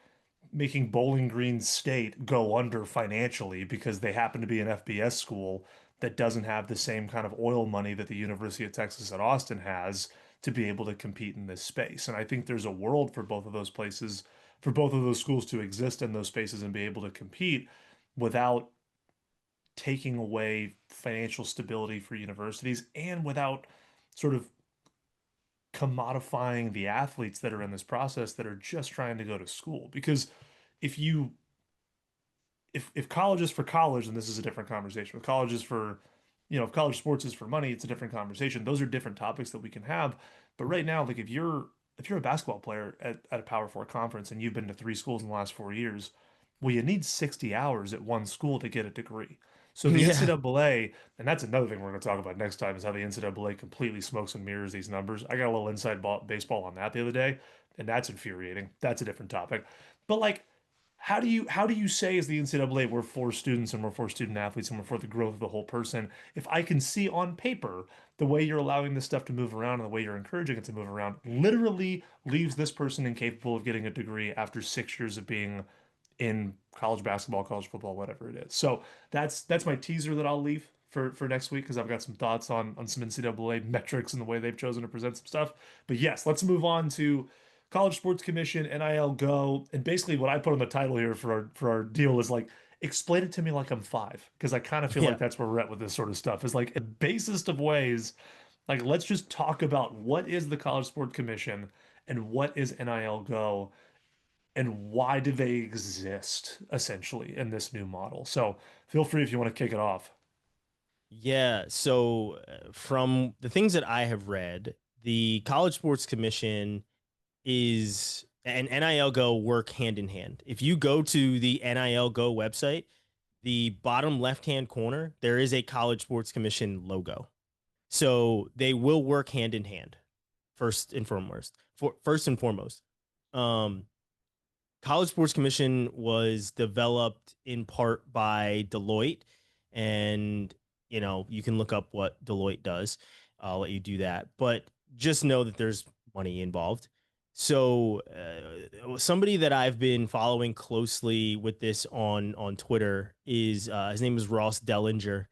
making Bowling Green State go under financially because they happen to be an FBS school that doesn't have the same kind of oil money that the University of Texas at Austin has to be able to compete in this space? And I think there's a world for both of those places, for both of those schools to exist in those spaces and be able to compete without taking away financial stability for universities and without sort of commodifying the athletes that are in this process that are just trying to go to school. Because if you if college is for college, then this is a different conversation. If college is for, if college sports is for money, it's a different conversation. Those are different topics that we can have. But right now, like if you're a basketball player at a Power Four conference and you've been to three schools in the last 4 years, well, you need 60 hours at one school to get a degree. So the Yeah. NCAA, and that's another thing we're going to talk about next time, is how the NCAA completely smokes and mirrors these numbers. I got a little baseball on that the other day, and that's infuriating. That's a different topic. But like, how do you say as the NCAA we're for students and we're for student athletes and we're for the growth of the whole person if I can see on paper the way you're allowing this stuff to move around and the way you're encouraging it to move around literally leaves this person incapable of getting a degree after 6 years of being in college basketball, college football, whatever it is. So that's my teaser that I'll leave for next week because I've got some thoughts on some NCAA metrics and the way they've chosen to present some stuff. But yes, let's move on to College Sports Commission, NIL Go, and basically what I put on the title here for our deal is like explain it to me like I'm five because I kind of feel like Yeah. that's where we're at with this sort of stuff. Is like a basest of ways, like let's just talk about what is the College Sport Commission and what is NIL Go and why do they exist essentially in this new model. So feel free if you want to kick it off. Yeah. So, from the things that I have read, the College Sports Commission is and NIL Go work hand in hand. If you go to the NIL Go website, the bottom left hand corner, there is a College Sports Commission logo. So they will work hand in hand, first and foremost. First and foremost. Um, College Sports Commission was developed in part by Deloitte, and you can look up what Deloitte does. I'll let you do that, but just know that there's money involved. So, somebody that I've been following closely with this on Twitter is his name is Ross Dellinger,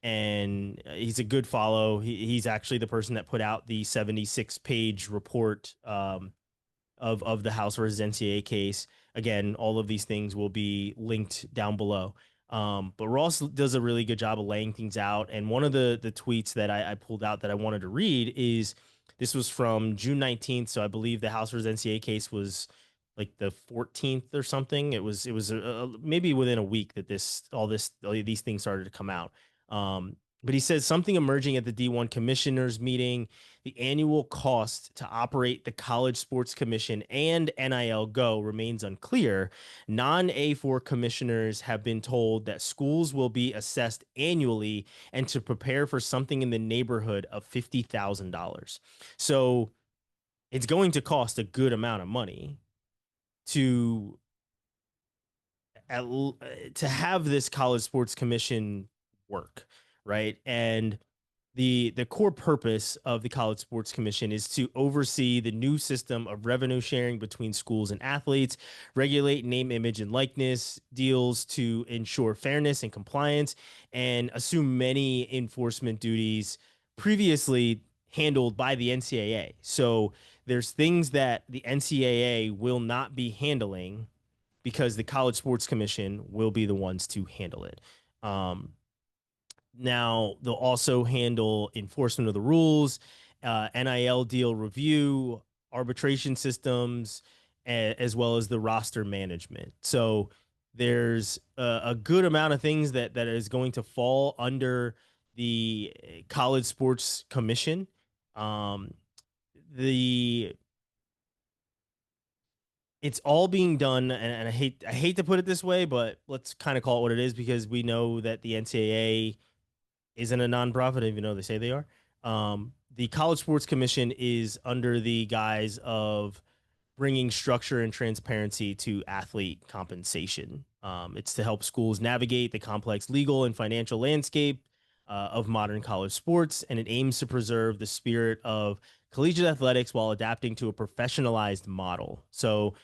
and he's a good follow. He's actually the person that put out the 76-page report of the House versus NCAA case. Again, all of these things will be linked down below. But Ross does a really good job of laying things out. And one of the tweets that I pulled out that I wanted to read is this was from June 19th. So I believe the House versus NCAA case was like the 14th or something. It was maybe within a week that all these things started to come out. But he says something emerging at the D1 commissioners meeting. The annual cost to operate the College Sports Commission and NIL Go remains unclear. Non A4 commissioners have been told that schools will be assessed annually and to prepare for something in the neighborhood of $50,000. So it's going to cost a good amount of money to to have this College Sports Commission work, right? And the core purpose of the College Sports Commission is to oversee the new system of revenue sharing between schools and athletes, regulate name, image, and likeness deals to ensure fairness and compliance, and assume many enforcement duties previously handled by the NCAA. So there's things that the NCAA will not be handling because the College Sports Commission will be the ones to handle it. Um, Now they'll also handle enforcement of the rules, NIL deal review, arbitration systems, as well as the roster management. So there's a good amount of things that is going to fall under the College Sports Commission. Um, the It's all being done, and I hate to put it this way, but let's kind of call it what it is because we know that the NCAA isn't a nonprofit, even though they say they are. The College Sports Commission is under the guise of bringing structure and transparency to athlete compensation. It's to help schools navigate the complex legal and financial landscape of modern college sports, and it aims to preserve the spirit of collegiate athletics while adapting to a professionalized model. So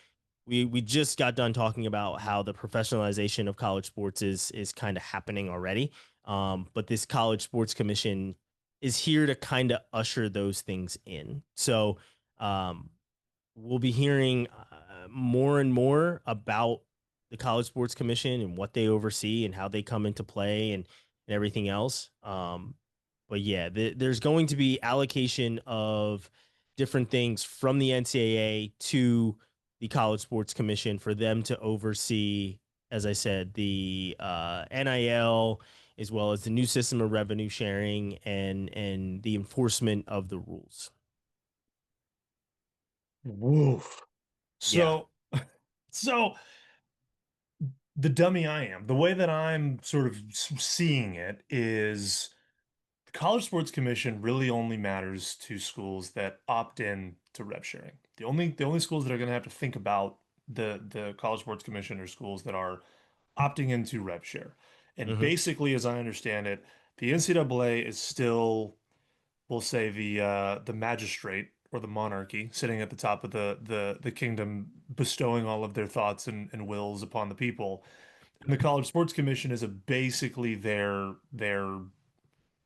we just got done talking about how the professionalization of college sports is kind of happening already. But this College Sports Commission is here to kind of usher those things in. So um, we'll be hearing more and more about the College Sports Commission and what they oversee and how they come into play and everything else. But yeah, there's going to be allocation of different things from the NCAA to the College Sports Commission for them to oversee, as I said, the NIL as well as the new system of revenue sharing and the enforcement of the rules. Woof. Yeah. So, so the dummy I am, the way that I'm sort of seeing it is the College Sports Commission really only matters to schools that opt in to rev sharing. The only schools that are going to have to think about the College Sports Commission are schools that are opting into rev share. And Mm-hmm. basically, as I understand it, the NCAA is still, we'll say, the magistrate or the monarchy sitting at the top of the kingdom, bestowing all of their thoughts and wills upon the people. And the College Sports Commission is basically their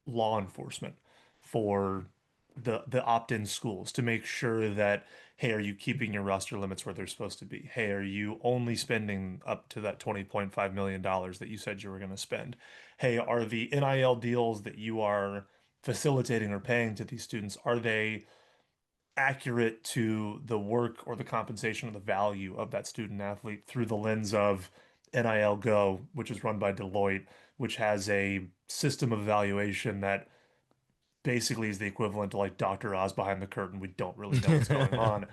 law enforcement for the opt-in schools to make sure that, hey, are you keeping your roster limits where they're supposed to be? Hey, are you only spending up to that $20.5 million that you said you were going to spend? Hey, are the NIL deals that you are facilitating or paying to these students, are they accurate to the work or the compensation or the value of that student athlete through the lens of NIL Go, which is run by Deloitte, which has a system of evaluation that basically is the equivalent to like Dr. Oz behind the curtain. We don't really know what's going on.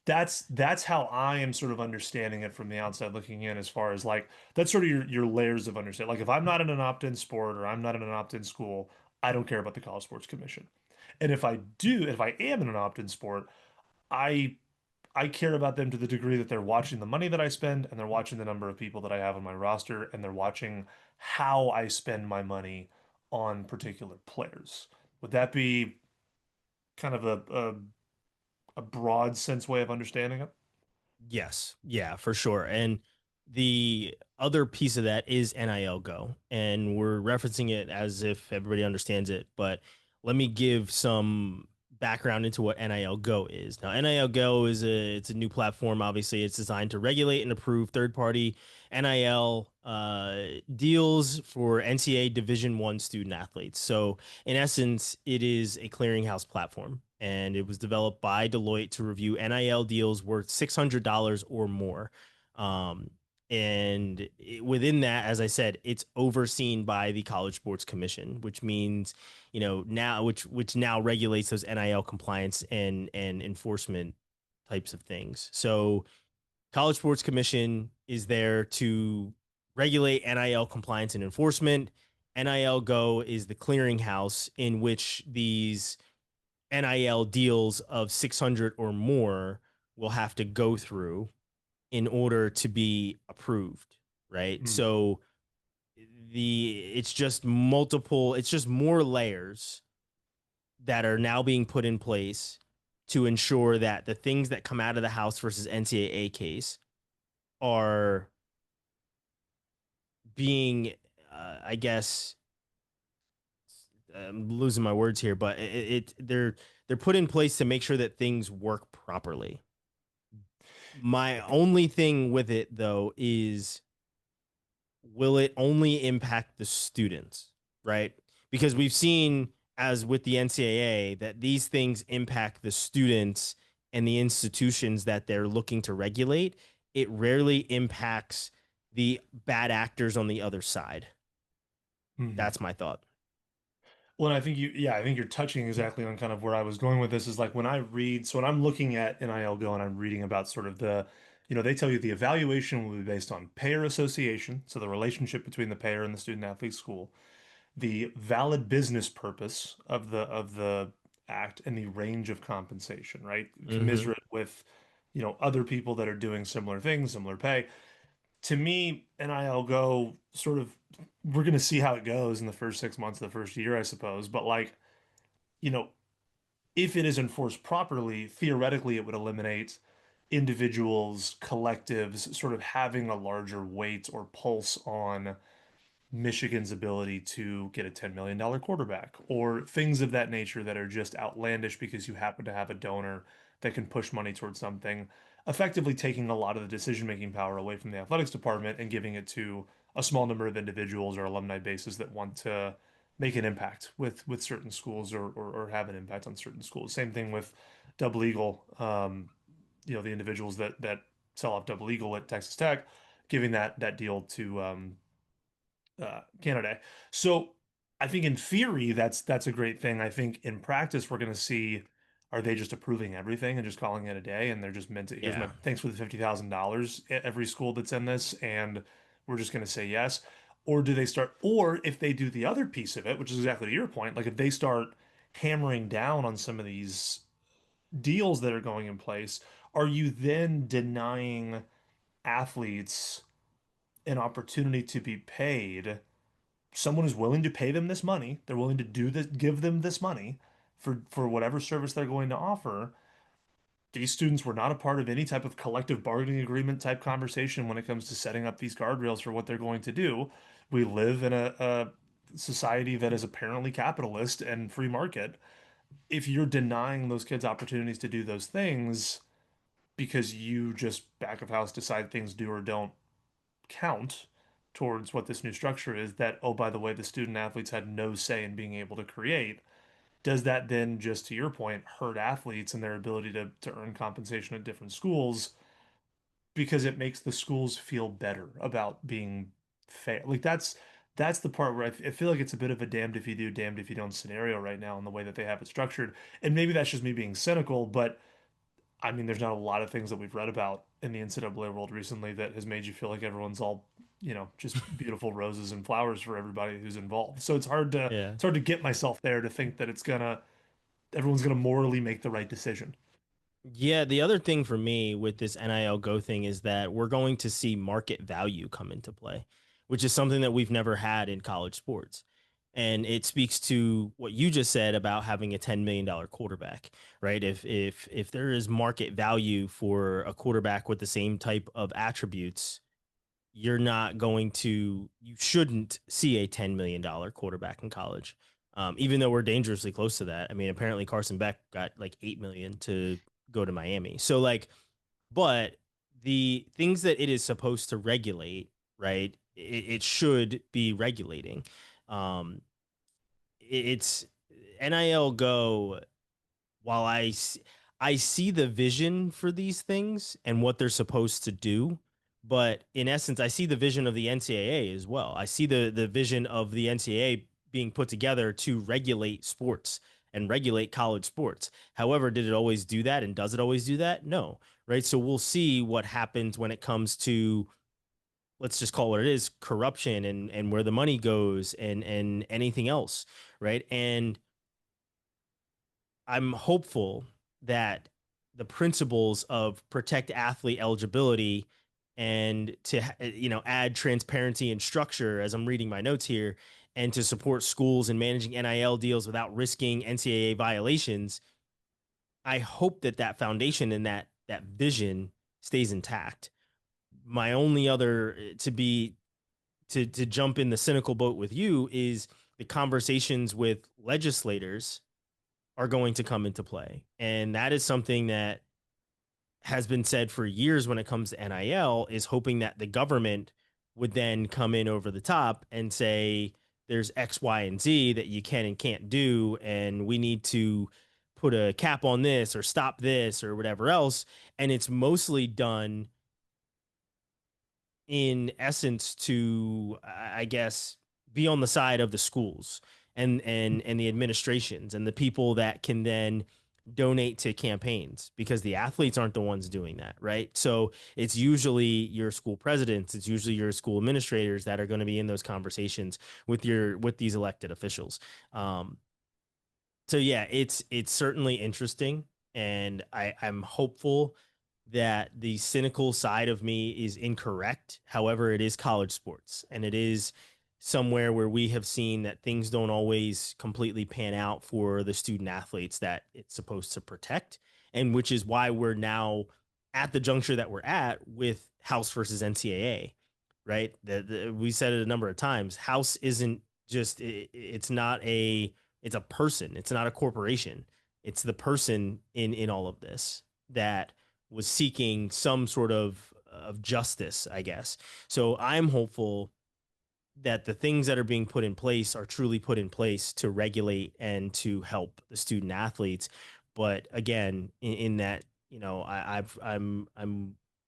That's how I am sort of understanding it from the outside looking in, as far as like that's sort of your layers of understanding. Like if I'm not in an opt-in sport or I'm not in an opt-in school, I don't care about the College Sports Commission. And if I am in an opt-in sport, I I care about them to the degree that they're watching the money that I spend and they're watching the number of people that I have on my roster and they're watching how I spend my money on particular players. Would that be kind of a broad sense way of understanding it? Yes, yeah, for sure. And the other piece of that is NIL Go, and we're referencing it as if everybody understands it. But let me give some background into what NIL Go is. Now, NIL Go is it's a new platform. Obviously, it's designed to regulate and approve third-party NIL deals for NCAA Division One student athletes. So, in essence, it is a clearinghouse platform, and it was developed by Deloitte to review NIL deals worth $600 or more. Um, Within that, as I said, it's overseen by the College Sports Commission, which means, now which now regulates those NIL compliance and enforcement types of things. So College Sports Commission is there to regulate NIL compliance and enforcement. NIL Go is the clearinghouse in which these NIL deals of 600 or more will have to go through in order to be approved, right? Mm. So it's just more layers that are now being put in place to ensure that the things that come out of the House versus NCAA case are being I guess I'm losing my words here, but they're put in place to make sure that things work properly. My only thing with it though is, will it only impact the students, right? Because we've seen, as with the NCAA, that these things impact the students and the institutions that they're looking to regulate. It rarely impacts the bad actors on the other side. Mhm. That's my thought. Well, and I think I think you're touching exactly on kind of where I was going with this is like when I read, so when I'm looking at NIL Go and I'm reading about sort of they tell you the evaluation will be based on payer association, so the relationship between the payer and the student athlete school, the valid business purpose of the act, and the range of compensation, right? Mm-hmm. Commiserate with, other people that are doing similar things, similar pay. To me, NIL Go sort of, we're going to see how it goes in the first 6 months of the first year, I suppose. But like, you know, if it is enforced properly, theoretically, it would eliminate individuals, collectives, sort of having a larger weight or pulse on Michigan's ability to get a $10 million quarterback or things of that nature that are just outlandish because you happen to have a donor that can push money towards something, effectively taking a lot of the decision-making power away from the athletics department and giving it to a small number of individuals or alumni bases that want to make an impact with certain schools or have an impact on certain schools. Same thing with Double Eagle, the individuals that sell off Double Eagle at Texas Tech, giving that deal to Canada. So I think in theory that's a great thing. I think in practice we're going to see, are they just approving everything and just calling it a day, and they're just meant to, here's my Yeah. thanks for the $50,000 every school that's in this, and we're just going to say yes. Or do they start, or if they do the other piece of it, which is exactly to your point, like if they start hammering down on some of these deals that are going in place, are you then denying athletes an opportunity to be paid? Someone is willing to pay them this money. They're willing to do this, give them this money for whatever service they're going to offer. These students were not a part of any type of collective bargaining agreement type conversation when it comes to setting up these guardrails for what they're going to do. We live in a society that is apparently capitalist and free market. If you're denying those kids opportunities to do those things because you just back of house decide things do or don't count towards what this new structure is, that, oh, by the way, the student athletes had no say in being able to create, does that then, just to your point, hurt athletes and their ability to earn compensation at different schools because it makes the schools feel better about being fair? Like that's the part where I feel like it's a bit of a damned if you do, damned if you don't scenario right now in the way that they have it structured. And maybe that's just me being cynical, but I mean, there's not a lot of things that we've read about in the NCAA world recently that has made you feel like everyone's all, just beautiful roses and flowers for everybody who's involved. So Yeah. it's hard to get myself there to think that everyone's gonna morally make the right decision. Yeah, the other thing for me with this NIL Go thing is that we're going to see market value come into play, which is something that we've never had in college sports. And it speaks to what you just said about having a $10 million quarterback, right? If there is market value for a quarterback with the same type of attributes, you shouldn't see a $10 million quarterback in college. Even though we're dangerously close to that. I mean, apparently Carson Beck got like 8 million to go to Miami. So like, but the things that it is supposed to regulate, right? It should be regulating. Um, it's NIL Go. While I see the vision for these things and what they're supposed to do, but in essence, I see the vision of the NCAA as well. I see the vision of the NCAA being put together to regulate sports and regulate college sports. However, did it always do that, and does it always do that? No, right? So we'll see what happens when it comes to, let's just call it what it is, corruption and where the money goes and anything else, right? And I'm hopeful that the principles of protect athlete eligibility and to add transparency and structure, as I'm reading my notes here, and to support schools in managing NIL deals without risking NCAA violations. I hope that foundation and that vision stays intact. My only other to jump in the cynical boat with you is, the conversations with legislators are going to come into play. And that is something that has been said for years when it comes to NIL, is hoping that the government would then come in over the top and say, there's X, Y, and Z that you can and can't do. And we need to put a cap on this or stop this or whatever else. And it's mostly done in essence to, I guess, be on the side of the schools and the administrations and the people that can then donate to campaigns, because the athletes aren't the ones doing that, right? So it's usually your school presidents, it's usually your school administrators that are going to be in those conversations with these elected officials. So yeah, it's certainly interesting, and I'm hopeful that the cynical side of me is incorrect. However, it is college sports, and it is somewhere where we have seen that things don't always completely pan out for the student athletes that it's supposed to protect, and which is why we're now at the juncture that we're at with House versus NCAA, right? We said it a number of times. House isn't just it's not a it's a person. It's not a corporation. It's the person in all of this that was seeking some sort of justice, I guess. So I'm hopeful that the things that are being put in place are truly put in place to regulate and to help the student athletes. But again, in that, I'm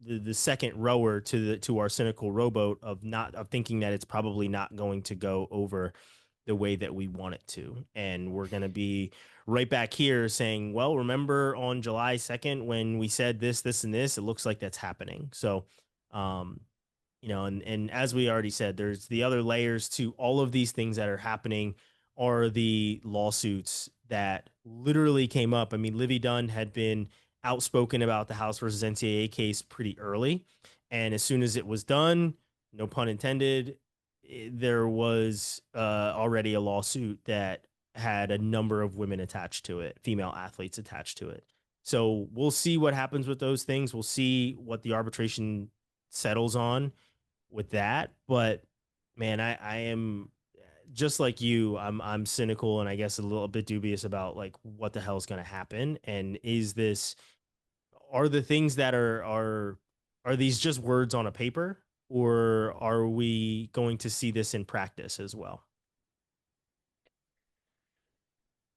the second rower to our cynical rowboat of thinking that it's probably not going to go over the way that we want it to. And we're going to be right back here saying, well, remember on July 2nd when we said this, this, and this, it looks like that's happening. So, and as we already said, there's the other layers to all of these things that are happening are the lawsuits that literally came up. I mean, Livy Dunn had been outspoken about the House versus NCAA case pretty early. And as soon as it was done, no pun intended, there was already a lawsuit that had a number of women attached to it, female athletes attached to it. So we'll see what happens with those things. We'll see what the arbitration settles on with that. But man, I am just like you. I'm cynical and I guess a little bit dubious about like what the hell is going to happen. And are the things that are these just words on a paper, or are we going to see this in practice as well?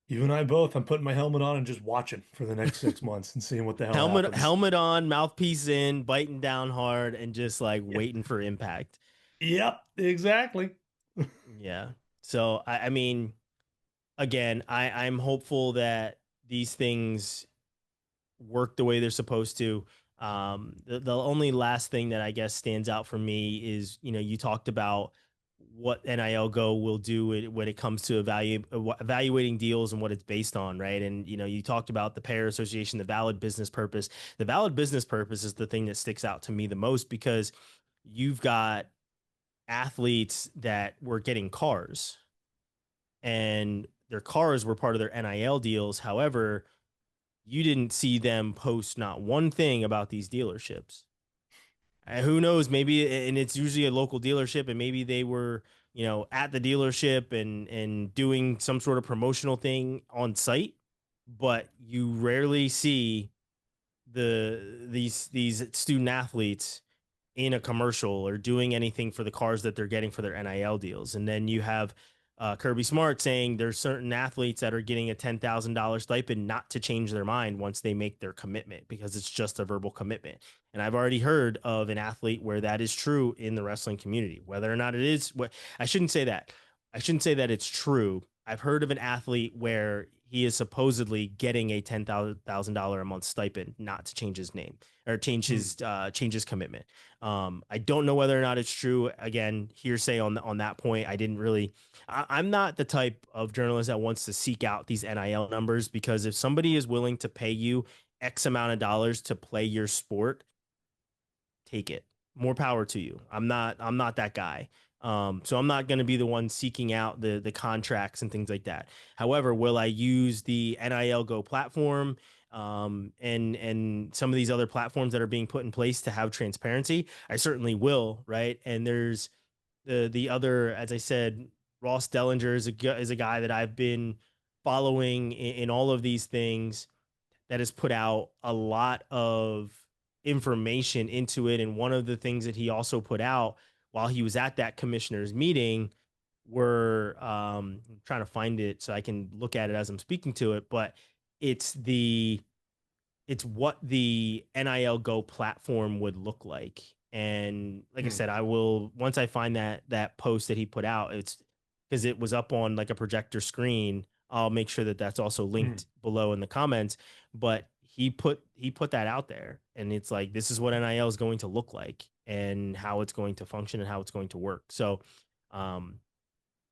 You and I both. I'm putting my helmet on and just watching for the next 6 months and seeing what the hell helmet happens. helmet on, mouthpiece in, biting down hard, and just like Yep. waiting for impact. Yep, exactly. Yeah. So I mean, again, I'm hopeful that these things work the way they're supposed to. The only last thing that I guess stands out for me is, you talked about what NIL Go will do when it comes to evaluating deals and what it's based on, right? And you talked about the payer association, the valid business purpose. The valid business purpose is the thing that sticks out to me the most, because you've got athletes that were getting cars, and their cars were part of their NIL deals. However, you didn't see them post not one thing about these dealerships. Who knows? Maybe, and it's usually a local dealership, and maybe they were, at the dealership and doing some sort of promotional thing on site, but you rarely see these student athletes in a commercial or doing anything for the cars that they're getting for their NIL deals. And then you have Kirby Smart saying there's certain athletes that are getting a $10,000 stipend not to change their mind once they make their commitment, because it's just a verbal commitment. And I've already heard of an athlete where that is true in the wrestling community. Whether or not it is, I shouldn't say that. I shouldn't say that it's true. I've heard of an athlete where he is supposedly getting a $10,000 a month stipend not to change his name or change his commitment. I don't know whether or not it's true. Again, hearsay on that point. I'm not the type of journalist that wants to seek out these NIL numbers, because if somebody is willing to pay you X amount of dollars to play your sport, take it. More power to you. I'm not that guy. So I'm not going to be the one seeking out the contracts and things like that. However, will I use the NIL Go platform and some of these other platforms that are being put in place to have transparency? I certainly will, right? And there's the other, as I said, Ross Dellinger is a guy that I've been following in all of these things, that has put out a lot of information into it. And one of the things that he also put out while he was at that commissioner's meeting were I'm trying to find it so I can look at it as I'm speaking to it, but it's what the NIL Go platform would look like. And like I said, I will, once I find that post that he put out, it's because it was up on like a projector screen. I'll make sure that that's also linked below in the comments, but he put that out there, and it's like, this is what NIL is going to look like and how it's going to function and how it's going to work. So,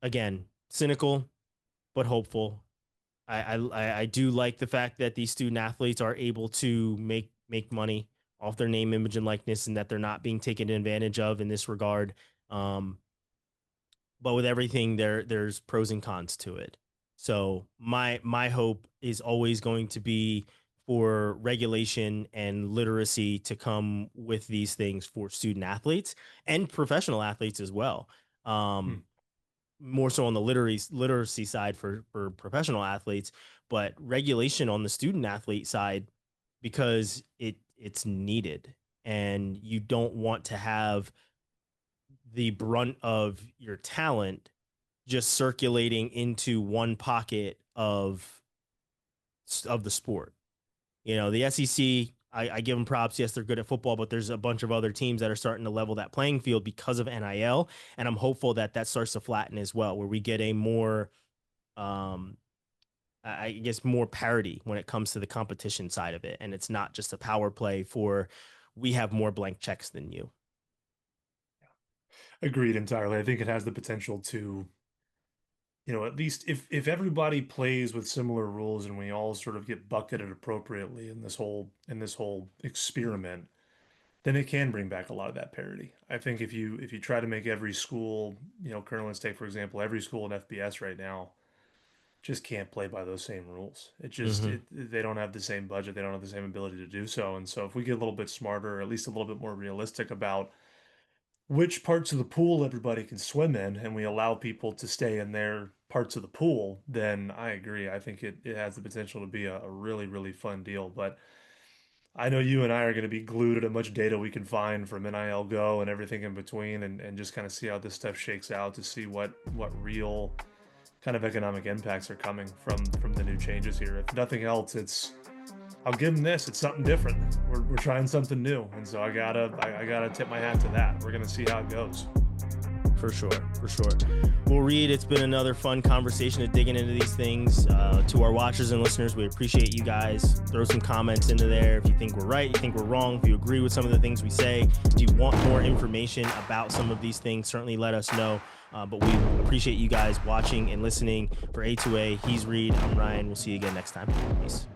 again, cynical, but hopeful. I do like the fact that these student athletes are able to make money off their name, image, and likeness, and that they're not being taken advantage of in this regard. But with everything, there's pros and cons to it. So my hope is always going to be for regulation and literacy to come with these things for student athletes and professional athletes as well. More so on the literacy side for professional athletes, but regulation on the student athlete side, because it's needed, and you don't want to have the brunt of your talent just circulating into one pocket of the sport. You know, the SEC, I give them props. Yes, they're good at football, but there's a bunch of other teams that are starting to level that playing field because of NIL. And I'm hopeful that starts to flatten as well, where we get a more, I guess, more parity when it comes to the competition side of it. And it's not just a power play for, we have more blank checks than you. Agreed entirely. I think it has the potential to, at least if everybody plays with similar rules and we all sort of get bucketed appropriately in this whole experiment, then it can bring back a lot of that parity. I think if you try to make every school, currently, let's take for example, every school in FBS right now just can't play by those same rules. It just they don't have the same budget, they don't have the same ability to do so. And so if we get a little bit smarter, or at least a little bit more realistic about which parts of the pool everybody can swim in, and we allow people to stay in their parts of the pool, then I agree. I think it has the potential to be a really, really fun deal. But I know you and I are going to be glued to how much data we can find from NIL Go and everything in between, and just kind of see how this stuff shakes out, to see what real kind of economic impacts are coming from the new changes here. If nothing else, I'll give them this. It's something different. We're trying something new, and so I gotta tip my hat to that. We're gonna see how it goes. For sure. Well, Reid, it's been another fun conversation of digging into these things. To our watchers and listeners, we appreciate you guys. Throw some comments into there if you think we're right, you think we're wrong, if you agree with some of the things we say. Do you want more information about some of these things? Certainly let us know. But we appreciate you guys watching and listening. For A2A, he's Reid, I'm Ryan. We'll see you again next time. Peace.